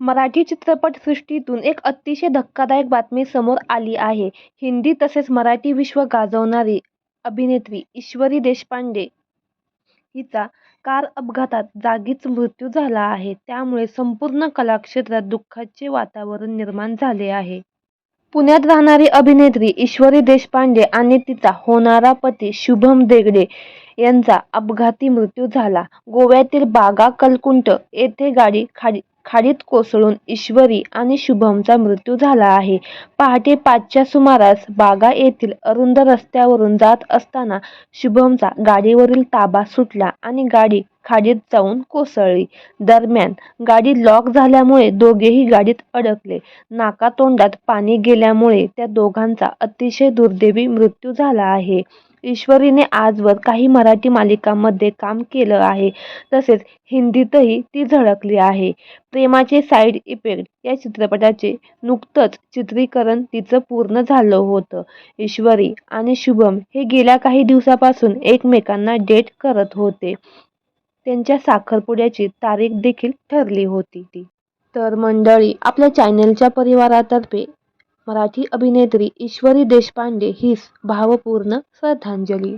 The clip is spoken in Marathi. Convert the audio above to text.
मराठी चित्रपटसृष्टीतून एक अतिशय धक्कादायक बातमी समोर आली आहे. हिंदी तसेच मराठी विश्व गाजवणारी अभिनेत्री ईश्वरी देशपांडे हिचा कार अपघातात जागीच मृत्यू झाला आहे. त्यामुळे संपूर्ण कलाक्षेत्रात दुःखाचे वातावरण निर्माण झाले आहे. पुण्यात राहणारी अभिनेत्री ईश्वरी देशपांडे आणि तिचा होणारा पती शुभम देगडे यांचा अपघाती मृत्यू झाला. गोव्यातील बागा कलकुंट येथे गाडी खाडीत कोसळून ईश्वरी आणि शुभमचा मृत्यू झाला आहे. पहाटे 5च्या सुमारास बागा येथील अरुंद रस्त्यावरून जात असताना शुभमचा गाडीवरील ताबा सुटला आणि गाडी खाडीत जाऊन कोसळली. दरम्यान गाडी लॉक झाल्यामुळे दोघेही गाडीत अडकले. नाकातोंडात पाणी गेल्यामुळे त्या दोघांचा अतिशय दुर्दैवी मृत्यू झाला आहे. ईश्वरीने आजवर काही मराठी मालिकांमध्ये काम केलं आहे. तसेच हिंदीतही ती झळकली आहे. प्रेमाचे साईड इफेक्ट या चित्रपटाचे नुकतंच चित्रीकरण तिचं पूर्ण झालं होतं. ईश्वरी आणि शुभम हे गेल्या काही दिवसांपासून एकमेकांना डेट करत होते. त्यांच्या साखरपुड्याची तारीख देखील ठरली होती. तर मंडळी, आपल्या चॅनेलच्या परिवारातर्फे मराठी अभिनेत्री ईश्वरी देशपांडे हिस भावपूर्ण श्रद्धांजली.